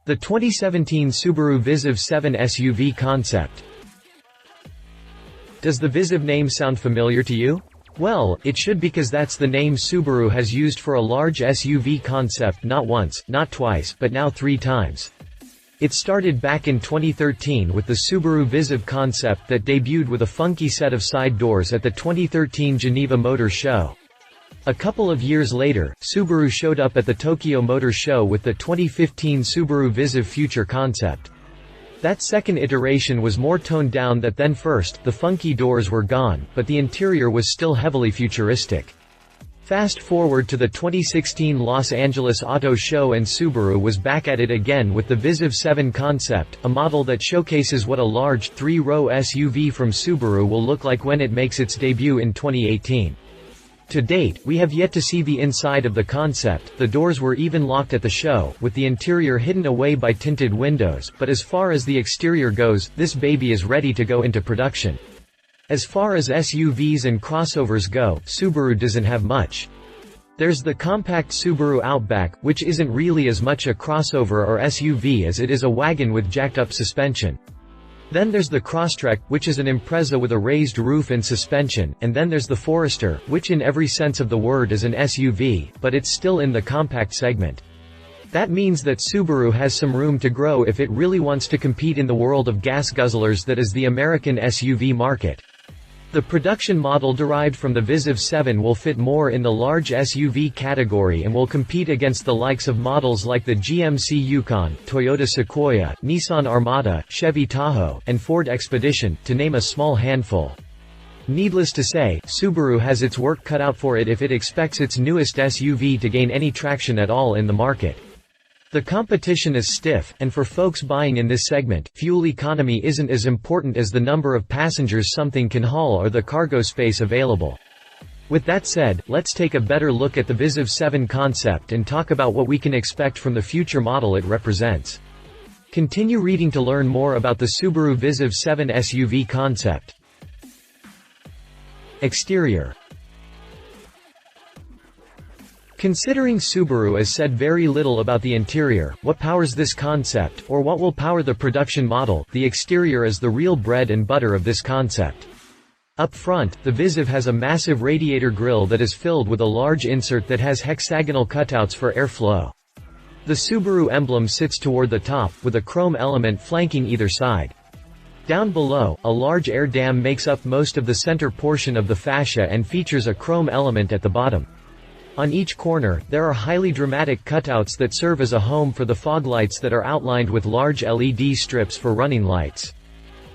The 2017 Subaru Viziv-7 SUV concept. Does the Viziv name sound familiar to you? Well, it should, because that's the name Subaru has used for a large SUV concept not once, not twice, but now 3 times. It started back in 2013 with the Subaru Viziv Concept that debuted with a funky set of side doors at the 2013 Geneva Motor Show. A couple of years later, Subaru showed up at the Tokyo Motor Show with the 2015 Subaru Viziv Future Concept. That second iteration was more toned down than first, the funky doors were gone, but the interior was still heavily futuristic. Fast forward to the 2016 Los Angeles Auto Show and Subaru was back at it again with the Viziv-7 Concept, a model that showcases what a large, 3-row SUV from Subaru will look like when it makes its debut in 2018. To date, we have yet to see the inside of the concept. The doors were even locked at the show, with the interior hidden away by tinted windows, but as far as the exterior goes, this baby is ready to go into production. As far as SUVs and crossovers go, Subaru doesn't have much. There's the compact Subaru Outback, which isn't really as much a crossover or SUV as it is a wagon with jacked-up suspension. Then there's the Crosstrek, which is an Impreza with a raised roof and suspension, and then there's the Forester, which in every sense of the word is an SUV, but it's still in the compact segment. That means that Subaru has some room to grow if it really wants to compete in the world of gas guzzlers that is the American SUV market. The production model derived from the Viziv-7 will fit more in the large SUV category and will compete against the likes of models like the GMC Yukon, Toyota Sequoia, Nissan Armada, Chevy Tahoe, and Ford Expedition, to name a small handful. Needless to say, Subaru has its work cut out for it if it expects its newest SUV to gain any traction at all in the market. The competition is stiff, and for folks buying in this segment, fuel economy isn't as important as the number of passengers something can haul or the cargo space available. With that said, let's take a better look at the Viziv-7 concept and talk about what we can expect from the future model it represents. Continue reading to learn more about the Subaru Viziv-7 SUV concept. Exterior. Considering Subaru has said very little about the interior, what powers this concept, or what will power the production model, the exterior is the real bread and butter of this concept. Up front, the Viziv has a massive radiator grille that is filled with a large insert that has hexagonal cutouts for airflow. The Subaru emblem sits toward the top, with a chrome element flanking either side. Down below, a large air dam makes up most of the center portion of the fascia and features a chrome element at the bottom. On each corner, there are highly dramatic cutouts that serve as a home for the fog lights that are outlined with large LED strips for running lights.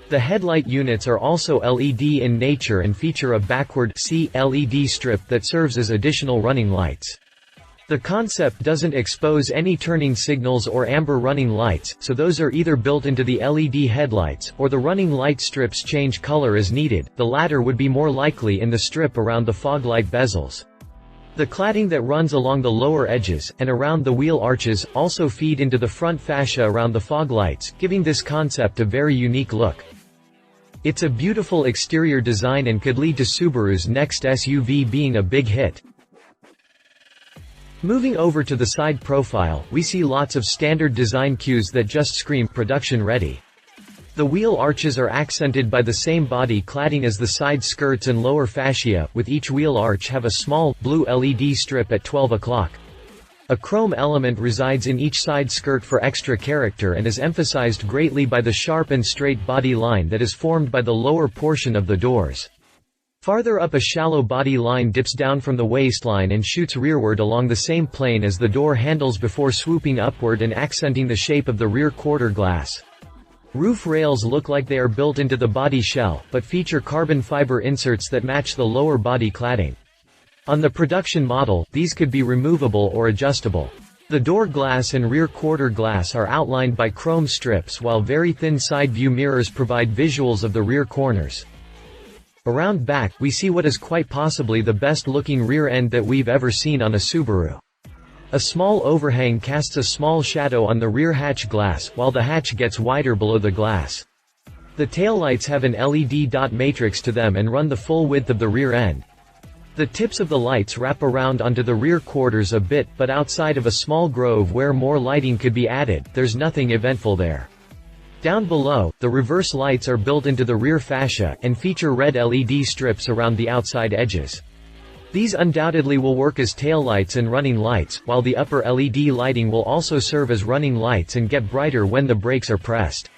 The headlight units are also LED in nature and feature a backward C LED strip that serves as additional running lights. The concept doesn't expose any turning signals or amber running lights, so those are either built into the LED headlights, or the running light strips change color as needed. The latter would be more likely in the strip around the fog light bezels. The cladding that runs along the lower edges, and around the wheel arches, also feed into the front fascia around the fog lights, giving this concept a very unique look. It's a beautiful exterior design and could lead to Subaru's next SUV being a big hit. Moving over to the side profile, we see lots of standard design cues that just scream production ready. The wheel arches are accented by the same body cladding as the side skirts and lower fascia, with each wheel arch have a small, blue LED strip at 12 o'clock. A chrome element resides in each side skirt for extra character and is emphasized greatly by the sharp and straight body line that is formed by the lower portion of the doors. Farther up, a shallow body line dips down from the waistline and shoots rearward along the same plane as the door handles before swooping upward and accenting the shape of the rear quarter glass. Roof rails look like they are built into the body shell, but feature carbon fiber inserts that match the lower body cladding. On the production model, these could be removable or adjustable. The door glass and rear quarter glass are outlined by chrome strips, while very thin side view mirrors provide visuals of the rear corners. Around back, we see what is quite possibly the best-looking rear end that we've ever seen on a Subaru. A small overhang casts a small shadow on the rear hatch glass, while the hatch gets wider below the glass. The taillights have an LED dot matrix to them and run the full width of the rear end. The tips of the lights wrap around onto the rear quarters a bit, but outside of a small grove where more lighting could be added, there's nothing eventful there. Down below, the reverse lights are built into the rear fascia, and feature red LED strips around the outside edges. These undoubtedly will work as taillights and running lights, while the upper LED lighting will also serve as running lights and get brighter when the brakes are pressed.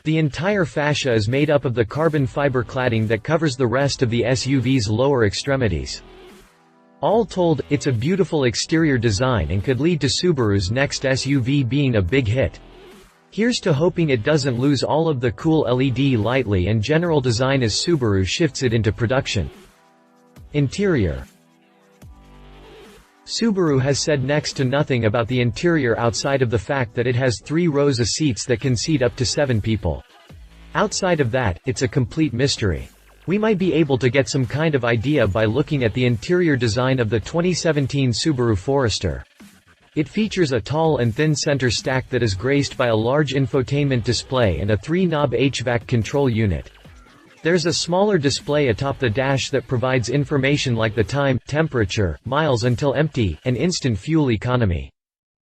The entire fascia is made up of the carbon fiber cladding that covers the rest of the SUV's lower extremities. All told, it's a beautiful exterior design and could lead to Subaru's next SUV being a big hit. Here's to hoping it doesn't lose all of the cool LED lightly and general design as Subaru shifts it into production. Interior. Subaru has said next to nothing about the interior outside of the fact that it has 3 rows of seats that can seat up to 7 people. Outside of that, it's a complete mystery. We might be able to get some kind of idea by looking at the interior design of the 2017 Subaru Forester. It features a tall and thin center stack that is graced by a large infotainment display and a 3-knob HVAC control unit. There's a smaller display atop the dash that provides information like the time, temperature, miles until empty, and instant fuel economy.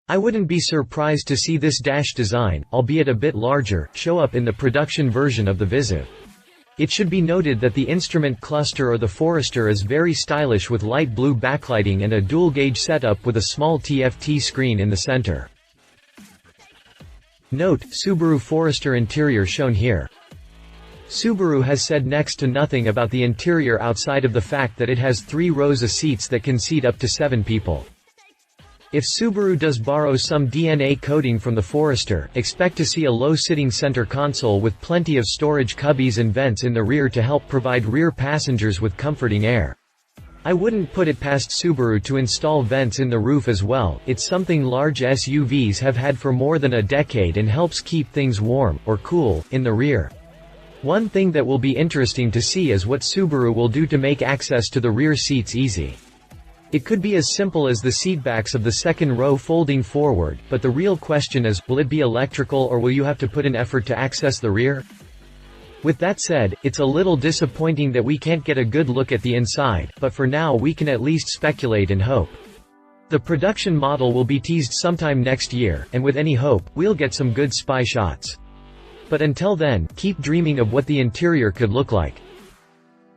I wouldn't be surprised to see this dash design, albeit a bit larger, show up in the production version of the Viziv. It should be noted that the instrument cluster or the Forester is very stylish with light blue backlighting and a dual-gauge setup with a small TFT screen in the center. Note, Subaru Forester interior shown here. Subaru has said next to nothing about the interior outside of the fact that it has 3 rows of seats that can seat up to 7 people. If Subaru does borrow some DNA coding from the Forester, expect to see a low-sitting center console with plenty of storage cubbies and vents in the rear to help provide rear passengers with comforting air. I wouldn't put it past Subaru to install vents in the roof as well. It's something large SUVs have had for more than a decade and helps keep things warm, or cool, in the rear. One thing that will be interesting to see is what Subaru will do to make access to the rear seats easy. It could be as simple as the seatbacks of the second row folding forward, but the real question is, will it be electrical or will you have to put an effort to access the rear? With that said, it's a little disappointing that we can't get a good look at the inside, but for now we can at least speculate and hope. The production model will be teased sometime next year, and with any hope, we'll get some good spy shots. But until then, keep dreaming of what the interior could look like.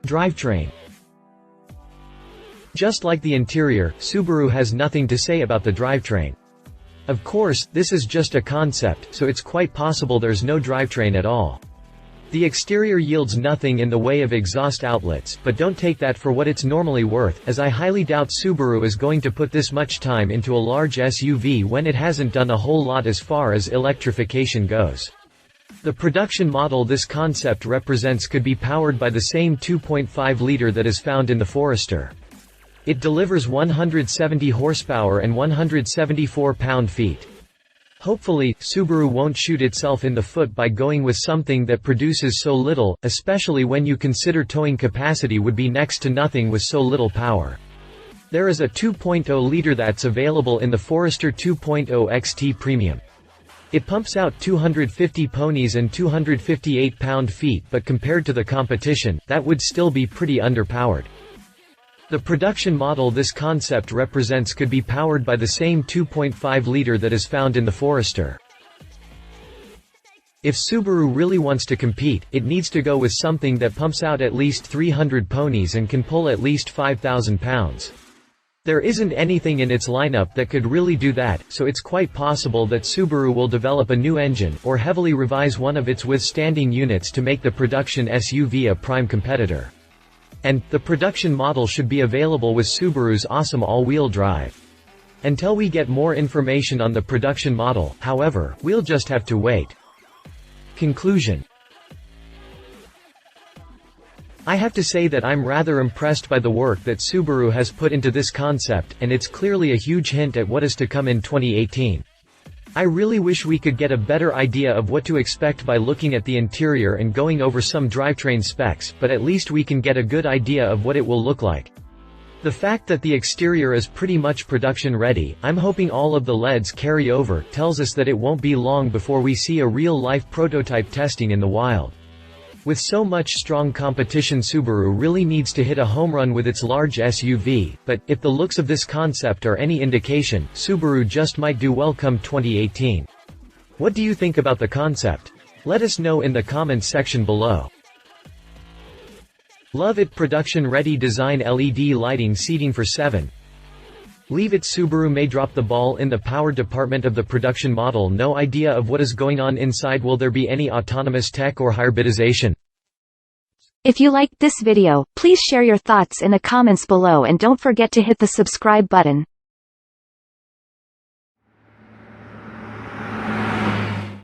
Drivetrain. Just like the interior, Subaru has nothing to say about the drivetrain. Of course, this is just a concept, so it's quite possible there's no drivetrain at all. The exterior yields nothing in the way of exhaust outlets, but don't take that for what it's normally worth, as I highly doubt Subaru is going to put this much time into a large SUV when it hasn't done a whole lot as far as electrification goes. The production model this concept represents could be powered by the same 2.5-liter that is found in the Forester. It delivers 170 horsepower and 174 pound-feet. Hopefully, Subaru won't shoot itself in the foot by going with something that produces so little, especially when you consider towing capacity would be next to nothing with so little power. There is a 2.0-liter that's available in the Forester 2.0 XT Premium. It pumps out 250 ponies and 258 pound-feet, but compared to the competition, that would still be pretty underpowered. The production model this concept represents could be powered by the same 2.5-liter that is found in the Forester. If Subaru really wants to compete, it needs to go with something that pumps out at least 300 ponies and can pull at least 5,000 pounds. There isn't anything in its lineup that could really do that, so it's quite possible that Subaru will develop a new engine, or heavily revise one of its withstanding units to make the production SUV a prime competitor. And, the production model should be available with Subaru's awesome all-wheel drive. Until we get more information on the production model, however, we'll just have to wait. Conclusion. I have to say that I'm rather impressed by the work that Subaru has put into this concept, and it's clearly a huge hint at what is to come in 2018. I really wish we could get a better idea of what to expect by looking at the interior and going over some drivetrain specs, but at least we can get a good idea of what it will look like. The fact that the exterior is pretty much production ready, I'm hoping all of the LEDs carry over, tells us that it won't be long before we see a real-life prototype testing in the wild. With so much strong competition, Subaru really needs to hit a home run with its large SUV, but, if the looks of this concept are any indication, Subaru just might do well come 2018. What do you think about the concept? Let us know in the comments section below. Love it. Production-ready design. LED lighting. Seating for 7. Leave it. Subaru may drop the ball in the power department of the production model. No idea of what is going on inside. Will there be any autonomous tech or hybridization? If you liked this video, please share your thoughts in the comments below and don't forget to hit the subscribe button.